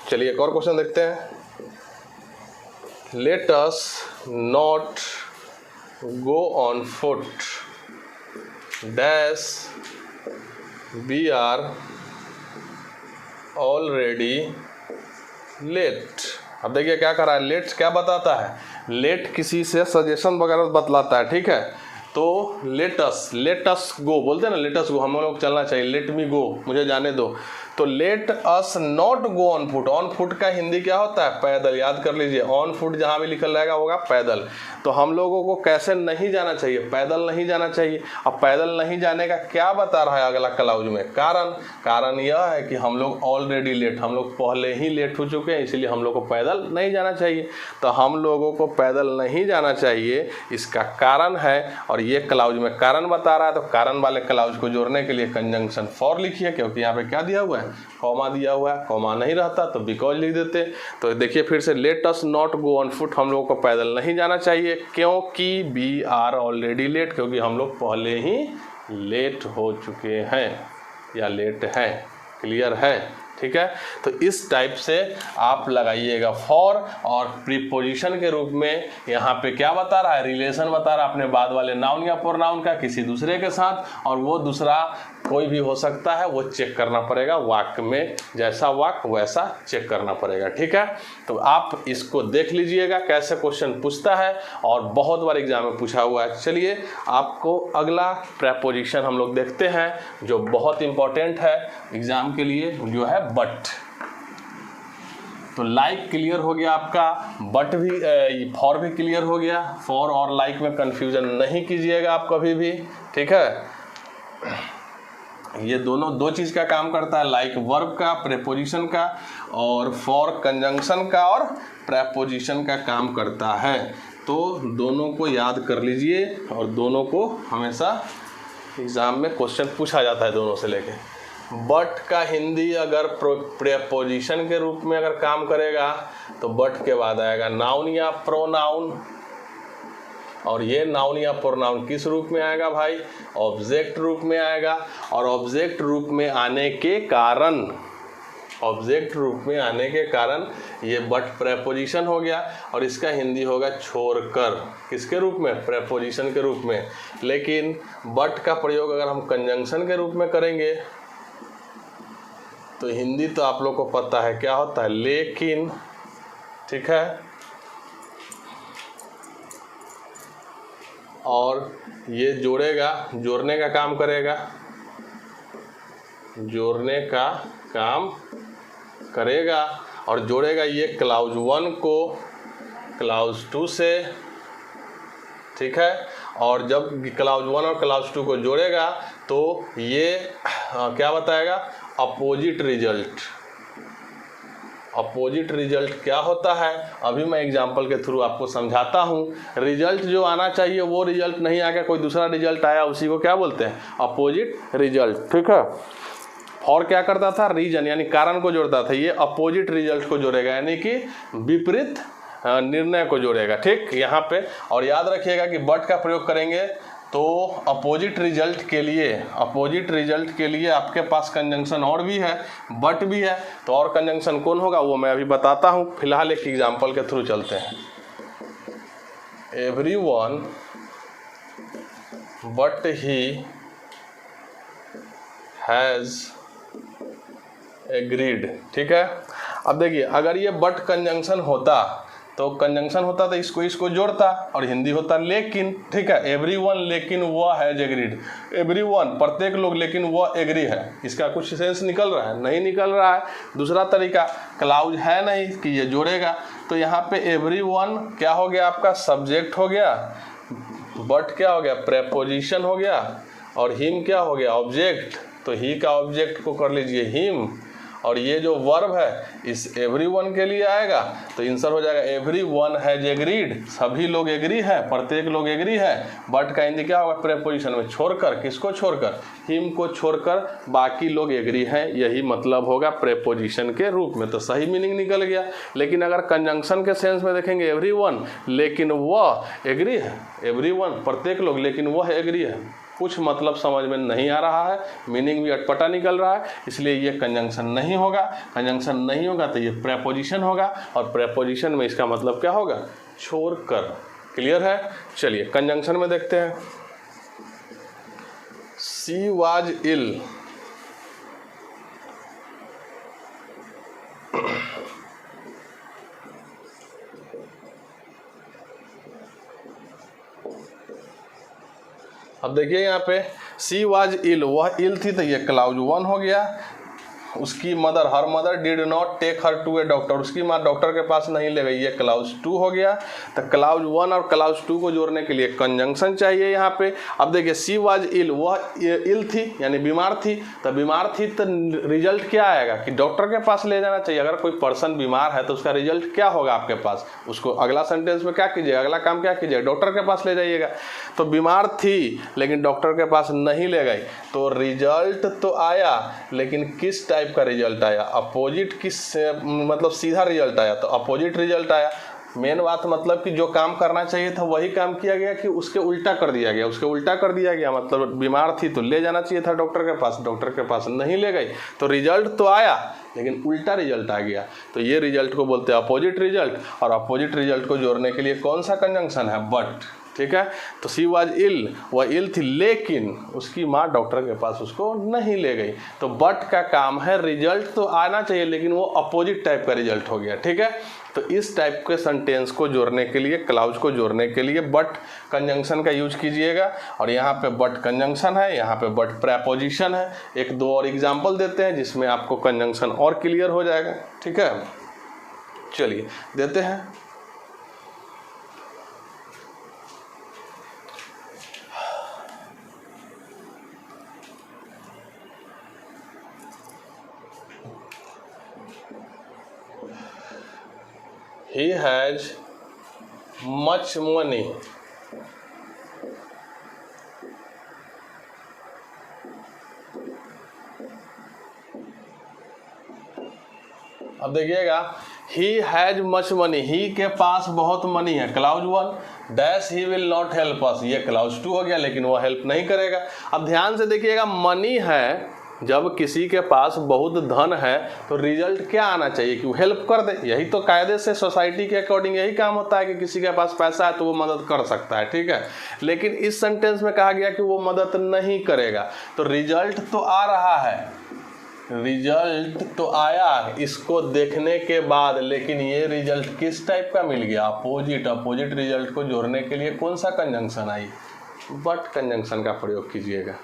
चलिए एक और क्वेश्चन देखते हैं। Let us not go on foot dash we are already late। अब देखिए क्या कर रहा है, लेट क्या बताता है, लेट किसी से सजेशन वगैरह बतलाता है, ठीक है। तो लेट अस गो बोलते हैं ना, लेट अस गो, हम लोग चलना चाहिए, लेट मी गो, मुझे जाने दो। तो let us not go on foot, on foot का हिंदी क्या होता है? पैदल। याद कर लीजिए, ऑन फुट जहाँ भी लिखल रहेगा होगा पैदल। तो हम लोगों को कैसे नहीं जाना चाहिए? पैदल नहीं जाना चाहिए। अब पैदल नहीं जाने का क्या बता रहा है अगला क्लाउज में? कारण यह है कि हम लोग ऑलरेडी लेट, हम लोग पहले ही लेट हो चुके हैं, इसीलिए हम लोग को पैदल नहीं जाना चाहिए। तो हम लोगों को पैदल नहीं जाना चाहिए, इसका कारण है, और ये क्लाउज में कारण बता रहा है। तो कारण वाले क्लाउज को जोड़ने के लिए कंजंक्शन फॉर लिखिए, क्योंकि यहाँ पे क्या दिया हुआ है? कॉमा दिया हुआ है। कॉमा नहीं रहता तो बिकॉज लिख देते। तो देखिए फिर से, let us not go on foot, हम लोगों को पैदल नहीं जाना चाहिए, क्योंकि वी आर ऑलरेडी लेट, क्योंकि हम लोग पहले ही लेट हो चुके हैं या लेट हैं। क्लियर है? ठीक है। तो इस टाइप से आप लगाइएगा फॉर, और प्रीपोजिशन के रूप में यहाँ पे क्या बता रहा है? रिलेशन बता रहा है अपने बाद वाले नाउन या प्रोनाउन का किसी दूसरे के साथ, और वो दूसरा कोई भी हो सकता है, वो चेक करना पड़ेगा वाक्य में, जैसा वाक्य वैसा चेक करना पड़ेगा। ठीक है। तो आप इसको देख लीजिएगा कैसे क्वेश्चन पूछता है, और बहुत बार एग्जाम में पूछा हुआ है। चलिए आपको अगला प्रेपोजिशन हम लोग देखते हैं, जो बहुत इंपॉर्टेंट है एग्जाम के लिए, जो है बट। तो लाइक क्लियर हो गया आपका, बट भी, फॉर भी क्लियर हो गया। फॉर और लाइक में कंफ्यूजन नहीं कीजिएगा आप कभी भी। ठीक है। ये दोनों दो चीज़ का काम करता है, लाइक वर्ब का, प्रेपोजिशन का, और फॉर कंजंक्शन का और प्रेपोजिशन का काम करता है। तो दोनों को याद कर लीजिए, और दोनों को हमेशा एग्ज़ाम में क्वेश्चन पूछा जाता है दोनों से लेके। बट का हिंदी अगर प्रेपोजिशन के रूप में अगर काम करेगा तो बट के बाद आएगा नाउन या प्रोनाउन, और ये नाउन या प्रोनाउन किस रूप में आएगा भाई? ऑब्जेक्ट रूप में आएगा। और ऑब्जेक्ट रूप में आने के कारण, ऑब्जेक्ट रूप में आने के कारण ये बट प्रेपोजिशन हो गया, और इसका हिंदी होगा छोड़कर। किसके रूप में? प्रेपोजिशन के रूप में। लेकिन बट का प्रयोग अगर हम कंजंक्शन के रूप में करेंगे तो हिंदी तो आप लोग को पता है क्या होता है, लेकिन। ठीक है। और ये जोड़ेगा, जोड़ने का काम करेगा, जोड़ने का काम करेगा, और जोड़ेगा ये क्लाउज 1 को क्लाउज 2 से। ठीक है। और जब क्लाउज 1 और क्लाउज 2 को जोड़ेगा तो ये क्या बताएगा? Opposite result. अपोजिट रिजल्ट क्या होता है, अभी मैं एग्जाम्पल के थ्रू आपको समझाता हूँ। रिजल्ट जो आना चाहिए वो रिजल्ट नहीं आ गया, कोई दूसरा रिजल्ट आया, उसी को क्या बोलते हैं? Opposite result. ठीक है। फॉर क्या करता था? रीजन यानी कारण को जोड़ता था, ये अपोजिट रिजल्ट को जोड़ेगा, यानी कि विपरीत निर्णय को जोड़ेगा। ठीक, यहाँ पे। और याद रखिएगा कि बट का प्रयोग करेंगे तो अपोजिट रिजल्ट के लिए, अपोजिट रिजल्ट के लिए आपके पास कंजंक्शन और भी है, बट भी है। तो और कंजंक्शन कौन होगा वो मैं अभी बताता हूँ। फिलहाल एक एग्जाम्पल के थ्रू चलते हैं। Everyone but he has agreed. ठीक है। अब देखिए, अगर ये बट कंजंक्शन होता तो कंजंक्शन होता तो इसको जोड़ता, और हिंदी होता लेकिन। ठीक है। एवरीवन लेकिन वह हैज एग्रीड। एवरीवन प्रत्येक लोग, लेकिन वह एग्री है। इसका कुछ सेंस निकल रहा है? नहीं निकल रहा है। दूसरा तरीका, क्लाउज है नहीं कि ये जोड़ेगा, तो यहाँ पे एवरीवन क्या हो गया आपका? सब्जेक्ट हो गया। बट क्या हो गया? प्रेपोजिशन हो गया। और हिम क्या हो गया? ऑब्जेक्ट। तो ही का ऑब्जेक्ट को कर लीजिए हिम, और ये जो वर्ब है इस एवरीवन के लिए आएगा, तो आंसर हो जाएगा एवरीवन हैज एग्रीड। सभी लोग एग्री है, प्रत्येक लोग एग्री है। बट का हिंदी क्या होगा? प्रेपोजिशन में छोड़कर। किसको छोड़कर? हिम को छोड़कर बाकी लोग एग्री हैं, यही मतलब होगा प्रेपोजिशन के रूप में। तो सही मीनिंग निकल गया। लेकिन अगर कंजंक्शन के सेंस में देखेंगे, एवरीवन लेकिन वह एग्री है, एवरीवन प्रत्येक लोग लेकिन वह एग्री है, कुछ मतलब समझ में नहीं आ रहा है, मीनिंग भी अटपटा निकल रहा है, इसलिए ये कंजंक्शन नहीं होगा। कंजंक्शन नहीं होगा तो ये प्रेपोजिशन होगा, और प्रेपोजिशन में इसका मतलब क्या होगा? छोड़कर। क्लियर है? चलिए कंजंक्शन में देखते हैं। शी वाज इल, अब देखिए यहाँ पे सी वाज इल, वह इल थी, तो ये क्लाउज 1 हो गया। उसकी mother, her mother did not take her to a doctor, उसकी माँ डॉक्टर के पास नहीं ले गई, ये क्लाउज 2 हो गया। तो क्लाउज 1 और क्लाउज 2 को जोड़ने के लिए कंजंक्शन चाहिए यहाँ पे। अब देखिए सी वाज इल, वह इल थी यानी बीमार थी, तो बीमार थी तो रिजल्ट क्या आएगा कि डॉक्टर के पास ले जाना चाहिए। अगर कोई पर्सन बीमार है तो उसका रिजल्ट क्या होगा आपके पास, उसको अगला सेंटेंस में क्या कीजिएगा, अगला काम क्या कीजिएगा, डॉक्टर के पास ले जाइएगा। तो बीमार थी लेकिन डॉक्टर के पास नहीं ले गई, तो रिजल्ट तो आया लेकिन किस टाइप का रिजल्ट आया, अपोजिट, किस मतलब सीधा रिजल्ट आया, तो अपोजिट रिजल्ट आया। मेन बात मतलब कि जो काम करना चाहिए था वही काम किया गया कि उसके उल्टा कर दिया गया, उसके उल्टा कर दिया गया। मतलब बीमार थी तो ले जाना चाहिए था डॉक्टर के पास, डॉक्टर के पास नहीं ले गई, तो रिजल्ट तो आया लेकिन उल्टा रिजल्ट आ गया। तो ये रिजल्ट को बोलते हैं अपोजिट रिजल्ट। और अपोजिट रिजल्ट को जोड़ने के लिए कौन सा कंजंक्शन है, बट। ठीक है, तो सी वाज इल, वह इल थी लेकिन उसकी माँ डॉक्टर के पास उसको नहीं ले गई। तो बट का काम है, रिजल्ट तो आना चाहिए लेकिन वो अपोजिट टाइप का रिजल्ट हो गया। ठीक है, तो इस टाइप के सेंटेंस को जोड़ने के लिए, क्लाउज को जोड़ने के लिए बट कंजंक्शन का यूज कीजिएगा। और यहाँ पे बट कंजंक्शन है, यहाँ पे बट प्रेपोजिशन है। एक दो और एग्जाम्पल देते हैं जिसमें आपको कंजंक्शन और क्लियर हो जाएगा। ठीक है, चलिए देते हैं। He has much money. अब देखिएगा, he has much money, he के पास बहुत मनी है, clause 1, dash he will not help us, ये क्लाउज 2 हो गया लेकिन वो हेल्प नहीं करेगा। अब ध्यान से देखिएगा, मनी है, जब किसी के पास बहुत धन है तो रिजल्ट क्या आना चाहिए कि वो हेल्प कर दे। यही तो कायदे से सोसाइटी के अकॉर्डिंग यही काम होता है कि किसी के पास पैसा है तो वो मदद कर सकता है। ठीक है, लेकिन इस सेंटेंस में कहा गया कि वो मदद नहीं करेगा, तो रिजल्ट तो आ रहा है, रिजल्ट तो आया इसको देखने के बाद, लेकिन ये रिजल्ट किस टाइप का मिल गया, अपोजिट। अपोजिट रिजल्ट को जोड़ने के लिए कौन सा कंजंक्शन आई, बट कंजंक्शन का प्रयोग कीजिएगा।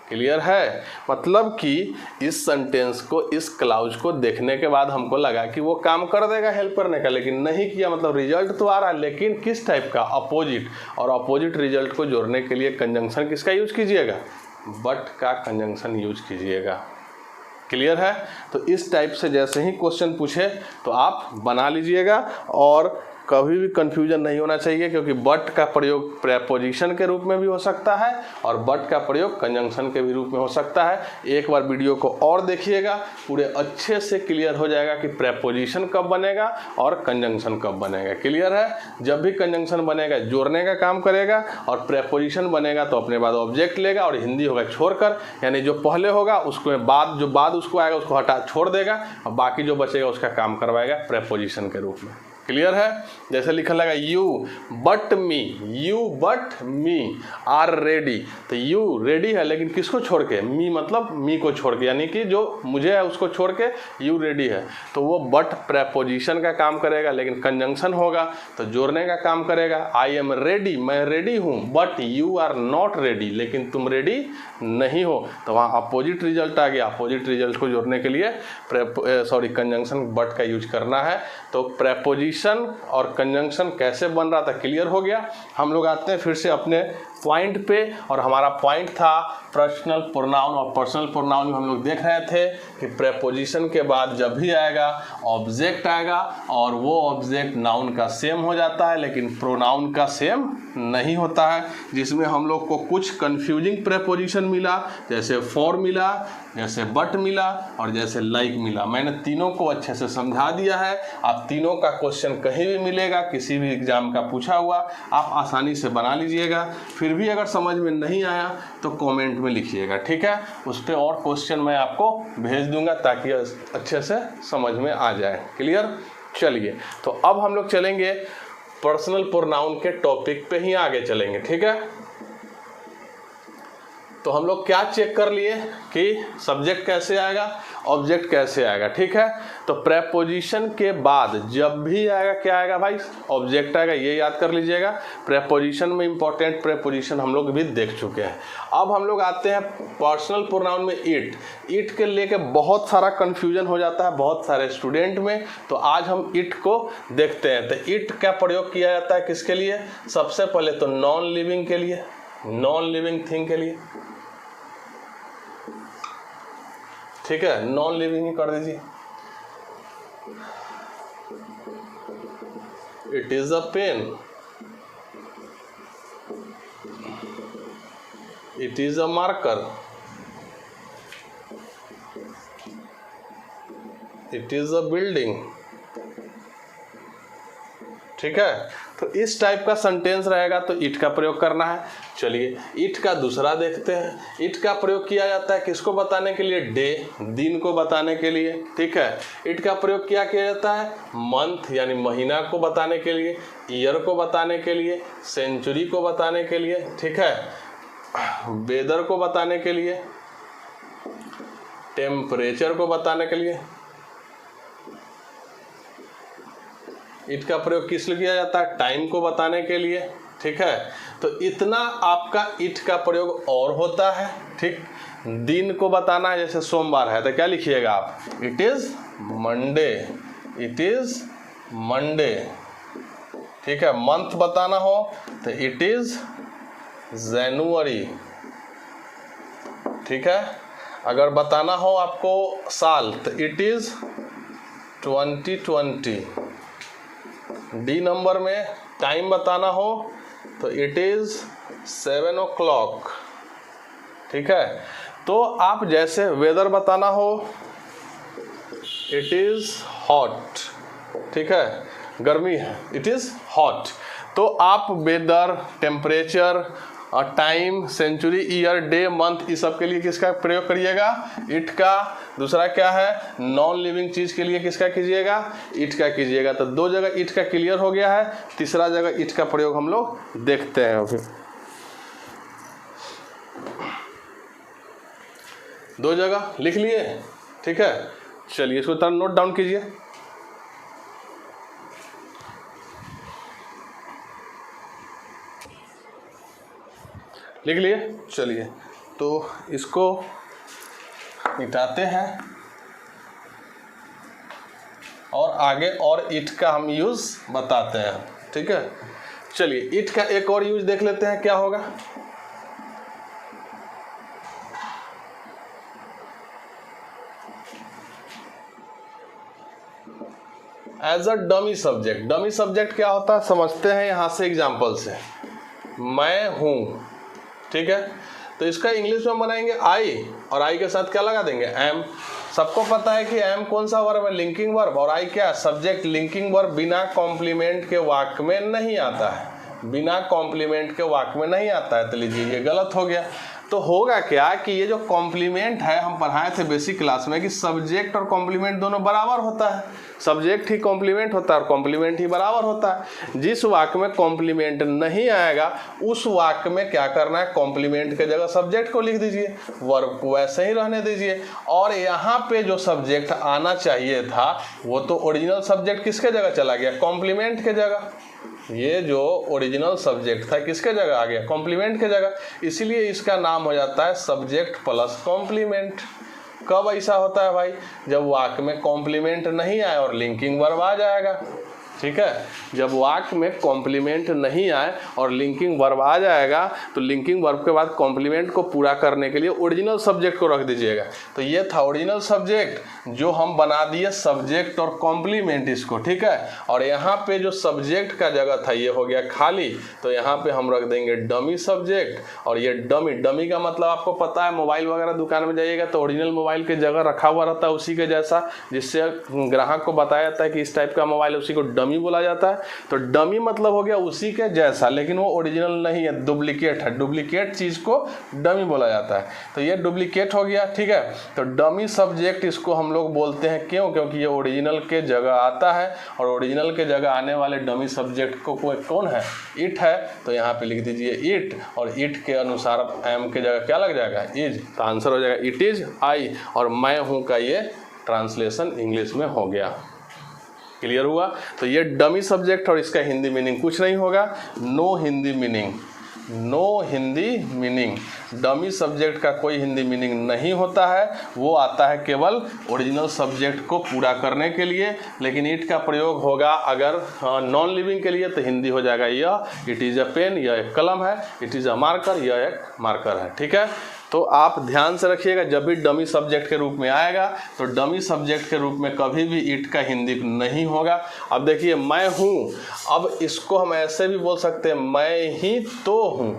क्लियर है, मतलब कि इस सेंटेंस को, इस क्लाउज को देखने के बाद हमको लगा कि वो काम कर देगा हेल्प करने का, लेकिन नहीं किया। मतलब रिजल्ट तो आ रहा है लेकिन किस टाइप का, अपोजिट। और अपोजिट रिजल्ट को जोड़ने के लिए कंजंक्शन किसका यूज कीजिएगा, बट का कंजंक्शन यूज कीजिएगा। क्लियर है, तो इस टाइप से जैसे ही क्वेश्चन पूछे तो आप बना लीजिएगा और कभी भी कंफ्यूजन नहीं होना चाहिए, क्योंकि बट का प्रयोग प्रेपोजिशन के रूप में भी हो सकता है और बट का प्रयोग कंजंक्शन के भी रूप में हो सकता है। एक बार वीडियो को और देखिएगा, पूरे अच्छे से क्लियर हो जाएगा कि प्रेपोजिशन कब बनेगा और कंजंक्शन कब बनेगा। क्लियर है, जब भी कंजंक्शन बनेगा जोड़ने का काम करेगा और प्रेपोजिशन बनेगा तो अपने बाद ऑब्जेक्ट लेगा और हिंदी होगा छोड़कर, यानी जो पहले होगा उसको बाद, जो बाद उसको आएगा उसको हटा छोड़ देगा और बाकी जो बचेगा उसका काम करवाएगा प्रेपोजिशन के रूप में। क्लियर है, जैसे लिखा लगा you but me, you but me are ready, तो यू रेडी है लेकिन किसको छोड़ के, मी मतलब मी को छोड़ के, यानी कि जो मुझे है उसको छोड़ के यू रेडी है, तो वो बट प्रेपोजिशन का काम करेगा लेकिन कंजंक्शन होगा तो जोड़ने का काम करेगा। आई एम रेडी, मैं रेडी हूँ, but you are not ready, लेकिन तुम रेडी नहीं हो, तो वहाँ अपोजिट रिजल्ट आ गया। अपोजिट रिजल्ट को जोड़ने के लिए कंजंक्शन बट का यूज करना है। तो प्रेपोजिशन और कंजंक्शन कैसे बन रहा था क्लियर हो गया। हम लोग आते हैं फिर से अपने पॉइंट पे, और हमारा पॉइंट था पर्सनल प्रोनाउन। और पर्सनल प्रोनाउन में हम लोग देख रहे थे कि प्रेपोजिशन के बाद जब भी आएगा ऑब्जेक्ट आएगा और वो ऑब्जेक्ट नाउन का सेम हो जाता है लेकिन प्रोनाउन का सेम नहीं होता है, जिसमें हम लोग को कुछ कंफ्यूजिंग प्रेपोजिशन मिला, जैसे फॉर मिला, जैसे बट मिला और जैसे लाइक मिला। मैंने तीनों को अच्छे से समझा दिया है। आप तीनों का क्वेश्चन कहीं भी मिलेगा, किसी भी एग्जाम का पूछा हुआ, आप आसानी से बना लीजिएगा। फिर भी अगर समझ में नहीं आया तो कमेंट में लिखिएगा, ठीक है, उस पर और क्वेश्चन मैं आपको भेज दूंगा ताकि अच्छे से समझ में आ जाए। क्लियर, चलिए तो अब हम लोग चलेंगे पर्सनल प्रोनाउन के टॉपिक पे ही आगे चलेंगे, ठीक है। तो हम लोग क्या चेक कर लिए कि सब्जेक्ट कैसे आएगा, ऑब्जेक्ट कैसे आएगा, ठीक है। तो प्रेपोजिशन के बाद जब भी आएगा क्या आएगा भाई, ऑब्जेक्ट आएगा, ये याद कर लीजिएगा। प्रेपोजिशन में इंपॉर्टेंट प्रेपोजिशन हम लोग भी देख चुके हैं। अब हम लोग आते हैं पर्सनल प्रोनाउन में इट। इट के लेके बहुत सारा कन्फ्यूजन हो जाता है बहुत सारे स्टूडेंट में, तो आज हम इट को देखते हैं। तो इट का प्रयोग किया जाता है किसके लिए, सबसे पहले तो नॉन लिविंग के लिए, नॉन लिविंग थिंग के लिए, ठीक है, नॉन लिविंग ही कर दीजिए। It is a pen, it is a marker, it is a building, ठीक है। तो इस टाइप का सेंटेंस रहेगा तो इट का प्रयोग करना है। चलिए इट का दूसरा देखते हैं। इट का प्रयोग किया जाता है किसको बताने के लिए, डे, दिन को बताने के लिए, ठीक है। इट का प्रयोग किया जाता है मंथ यानी महीना को बताने के लिए, ईयर को बताने के लिए, सेंचुरी को बताने के लिए, ठीक है, वेदर को बताने के लिए, टेम्परेचर को बताने के लिए। इट का प्रयोग किस लिए किया जाता है, टाइम को बताने के लिए, ठीक है। तो इतना आपका इट का प्रयोग और होता है, ठीक। दिन को बताना है, जैसे सोमवार है तो क्या लिखिएगा आप, it is Monday, it is Monday, ठीक है। मंथ बताना हो तो इट इज जनवरी, ठीक है। अगर बताना हो आपको साल तो इट इज 2020। डी नंबर में टाइम बताना हो तो इट इज 7 o'clock, ठीक है। तो आप जैसे वेदर बताना हो इट इज हॉट, ठीक है, गर्मी है, इट इज हॉट। तो आप वेदर, टेम्परेचर और time, century, year, day, month, इस सब के लिए किसका प्रयोग करिएगा, इट का। दूसरा क्या है, नॉन लिविंग चीज के लिए किसका कीजिएगा, इट का कीजिएगा। तो दो जगह इट का क्लियर हो गया है। तीसरा जगह इट का प्रयोग हम लोग देखते हैं अभी। दो जगह लिख लिए, ठीक है। चलिए इसको तरह नोट डाउन कीजिए। लिख लिए। चलिए तो इसको मिटाते हैं और आगे और इट का हम यूज बताते हैं, ठीक है। चलिए इट का एक और यूज देख लेते हैं क्या होगा। As a dummy subject. Dummy subject क्या होता है समझते हैं यहां से एग्जाम्पल से। मैं हूं, ठीक है। तो इसका इंग्लिश में बनाएंगे आई, और आई के साथ क्या लगा देंगे, एम। सबको पता है कि एम कौन सा वर्ब है, लिंकिंग वर्ब, और आई क्या, सब्जेक्ट। लिंकिंग वर्ब बिना कॉम्प्लीमेंट के वाक्य में नहीं आता है, बिना कॉम्प्लीमेंट के वाक्य में नहीं आता है। तो लीजिए ये गलत हो गया। तो होगा क्या कि ये जो कॉम्प्लीमेंट है, हम पढ़ाए थे बेसिक क्लास में कि सब्जेक्ट और कॉम्प्लीमेंट दोनों बराबर होता है। सब्जेक्ट ही कॉम्प्लीमेंट होता है और कॉम्प्लीमेंट ही बराबर होता है। जिस वाक्य में कॉम्प्लीमेंट नहीं आएगा उस वाक्य में क्या करना है, कॉम्प्लीमेंट के जगह सब्जेक्ट को लिख दीजिए, वर्ब को वैसे ही रहने दीजिए। और यहाँ पे जो सब्जेक्ट आना चाहिए था वो तो ओरिजिनल सब्जेक्ट किसके जगह चला गया, कॉम्प्लीमेंट के जगह। ये जो ओरिजिनल सब्जेक्ट था किसके जगह आ गया, कॉम्प्लीमेंट के जगह। इसीलिए इसका नाम हो जाता है सब्जेक्ट प्लस कॉम्प्लीमेंट। कब ऐसा होता है भाई, जब वाक्य में कॉम्प्लीमेंट नहीं आए और लिंकिंग वर्ब आ जाएगा, ठीक है। जब वाक्य में कॉम्प्लीमेंट नहीं आए और लिंकिंग वर्ब आ जाएगा तो लिंकिंग वर्ब के बाद कॉम्प्लीमेंट को पूरा करने के लिए ओरिजिनल सब्जेक्ट को रख दीजिएगा। तो ये था ओरिजिनल सब्जेक्ट जो हम बना दिए सब्जेक्ट और कॉम्प्लीमेंट इसको, ठीक है। और यहाँ पे जो सब्जेक्ट का जगह था ये हो गया खाली, तो यहाँ पे हम रख देंगे डमी सब्जेक्ट। और ये डमी, डमी का मतलब आपको पता है, मोबाइल वगैरह दुकान में जाइएगा तो ओरिजिनल मोबाइल के जगह रखा हुआ रहता है उसी के जैसा, जिससे ग्राहक को बताया जाता है कि इस टाइप का मोबाइल, उसी को डमी बोला जाता है। तो डमी मतलब हो गया उसी के जैसा, लेकिन वो ओरिजिनल नहीं है, डुप्लीकेट है। डुप्लीकेट चीज़ को डमी बोला जाता है। तो ये डुप्लीकेट हो गया, ठीक है। तो डमी सब्जेक्ट इसको हम लोग बोलते हैं, क्यों? क्योंकि ये ओरिजिनल के जगह आता है, और ओरिजिनल के जगह आने वाले डमी सब्जेक्ट को कोई कौन है? इट है। तो यहाँ पे लिख दीजिए इट, और इट के अनुसार एम के जगह क्या लग जाएगा? इज। तो आंसर हो जाएगा इट इज आई, और मैं हूँ का ये ट्रांसलेशन इंग्लिश में हो गया। क्लियर हुआ? तो ये डमी सब्जेक्ट और इसका हिंदी मीनिंग कुछ नहीं होगा, no Hindi meaning, no Hindi meaning. Dummy subject का कोई हिंदी मीनिंग नहीं होता है, वो आता है केवल ओरिजिनल सब्जेक्ट को पूरा करने के लिए। लेकिन इट का प्रयोग होगा अगर नॉन लिविंग के लिए, तो हिंदी हो जाएगा यह इट इज़ अ पेन, यह एक कलम है। इट इज़ अ मार्कर, यह एक मार्कर है, ठीक है। तो आप ध्यान से रखिएगा, जब भी डमी सब्जेक्ट के रूप में आएगा तो डमी सब्जेक्ट के रूप में कभी भी इट का हिंदी नहीं होगा। अब देखिए मैं हूँ, अब इसको हम ऐसे भी बोल सकते हैं, मैं ही तो हूँ,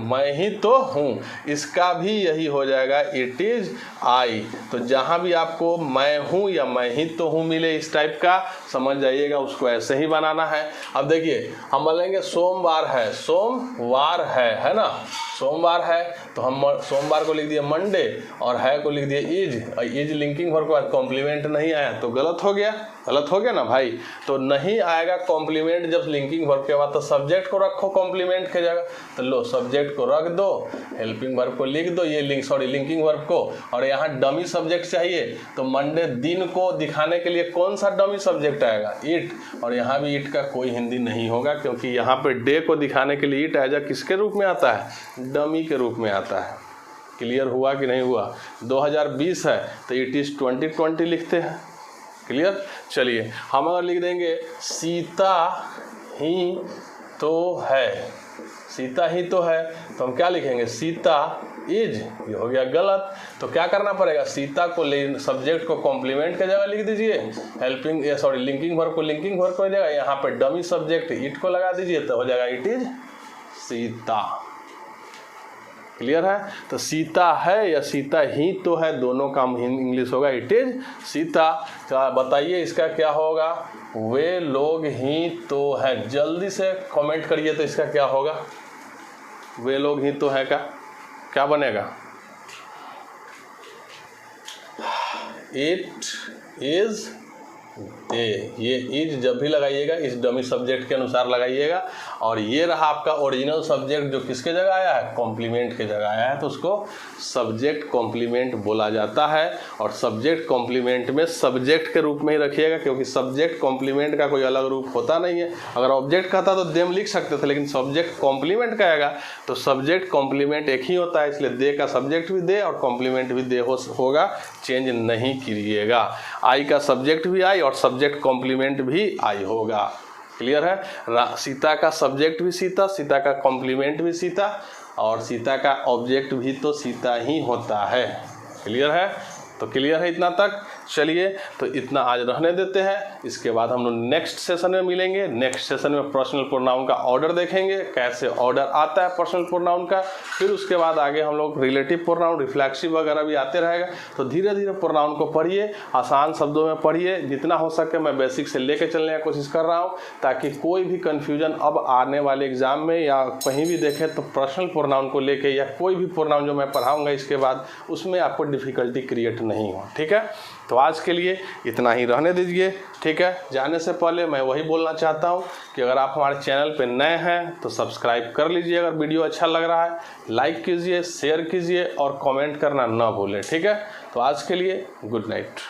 मैं ही तो हूँ, इसका भी यही हो जाएगा इट इज़ आई। तो जहाँ भी आपको मैं हूँ या मैं ही तो हूँ मिले इस टाइप का, समझ जाइएगा उसको ऐसे ही बनाना है। अब देखिए हम बोलेंगे सोमवार है, सोमवार है ना, सोमवार है, तो हम सोमवार को लिख दिए मंडे, और है को लिख दिए इज लिंकिंग वर्ब के बाद कॉम्प्लीमेंट नहीं आया तो गलत हो गया, गलत हो गया ना भाई। तो नहीं आएगा कॉम्प्लीमेंट जब लिंकिंग वर्ब के बाद, तो सब्जेक्ट को रखो कॉम्प्लीमेंट के जगह। तो लो सब्जेक्ट को रख दो, हेल्पिंग वर्ब को लिख दो, ये लिंकिंग वर्ब को, और यहाँ डमी सब्जेक्ट चाहिए। तो मंडे दिन को दिखाने के लिए कौन सा डमी सब्जेक्ट आएगा? इट। और यहाँ भी इट का कोई हिंदी नहीं होगा, क्योंकि यहाँ पे डे को दिखाने के लिए इट एज किसके रूप में आता है? डमी के रूप में आता है। क्लियर हुआ कि नहीं हुआ? 2020 है तो इट इज़ 2020 लिखते हैं। क्लियर? चलिए हम अगर लिख देंगे सीता ही तो है, सीता ही तो है, तो हम क्या लिखेंगे? सीता इज। ये हो गया गलत। तो क्या करना पड़ेगा? सीता को सब्जेक्ट को कॉम्प्लीमेंट की जगह लिख दीजिए, लिंकिंग वर्ब को लिंकिंग वर्ब की जगह यहाँ पे डमी सब्जेक्ट इट को लगा दीजिए, तो हो जाएगा इट इज सीता। क्लियर है? तो सीता है या सीता ही तो है, दोनों का इंग्लिश होगा इट इज सीता। बताइए इसका क्या होगा? वे लोग ही तो है। जल्दी से कमेंट करिए तो इसका क्या होगा? वे लोग ही तो है का क्या बनेगा? It is they. ये इज जब भी लगाइएगा इस डमी सब्जेक्ट के अनुसार लगाइएगा। और ये रहा आपका ओरिजिनल सब्जेक्ट जो किसके जगह आया है? कॉम्प्लीमेंट के जगह आया है, तो उसको सब्जेक्ट कॉम्प्लीमेंट बोला जाता है। और सब्जेक्ट कॉम्प्लीमेंट में सब्जेक्ट के रूप में ही रखिएगा, क्योंकि सब्जेक्ट कॉम्प्लीमेंट का कोई अलग रूप होता नहीं है। अगर ऑब्जेक्ट का था तो देम लिख सकते थे, लेकिन सब्जेक्ट कॉम्प्लीमेंट का आएगा तो सब्जेक्ट कॉम्प्लीमेंट एक ही होता है, इसलिए दे का सब्जेक्ट भी दे और कॉम्प्लीमेंट भी दे होगा, चेंज नहीं कीजिएगा। आई का सब्जेक्ट भी आई और सब्जेक्ट कॉम्प्लीमेंट भी आई होगा। क्लियर है? सीता का सब्जेक्ट भी सीता, सीता का कॉम्प्लीमेंट भी सीता, और सीता का ऑब्जेक्ट भी तो सीता ही होता है। क्लियर है? तो क्लियर है इतना तक? चलिए तो इतना आज रहने देते हैं। इसके बाद हम लोग नेक्स्ट सेशन में मिलेंगे। नेक्स्ट सेशन में पर्सनल प्रोनाउन का ऑर्डर देखेंगे, कैसे ऑर्डर आता है पर्सनल प्रोनाउन का। फिर उसके बाद आगे हम लोग रिलेटिव प्रोनाउन, रिफ्लेक्सिव वगैरह भी आते रहेगा। तो धीरे धीरे प्रोनाउन को पढ़िए, आसान शब्दों में पढ़िए, जितना हो सके मैं बेसिक से लेके चलने की कोशिश कर रहा हूँ, ताकि कोई भी कन्फ्यूजन अब आने वाले एग्जाम में या कहीं भी देखें तो पर्सनल प्रोनाउन को लेके या कोई भी प्रोनाउन जो मैं पढ़ाऊँगा इसके बाद उसमें आपको डिफ़िकल्टी क्रिएट नहीं हो। ठीक है? तो आज के लिए इतना ही रहने दीजिए। ठीक है? जाने से पहले मैं वही बोलना चाहता हूँ कि अगर आप हमारे चैनल पे नए हैं तो सब्सक्राइब कर लीजिए, अगर वीडियो अच्छा लग रहा है लाइक कीजिए, शेयर कीजिए और कमेंट करना ना भूलें। ठीक है? तो आज के लिए गुड नाइट।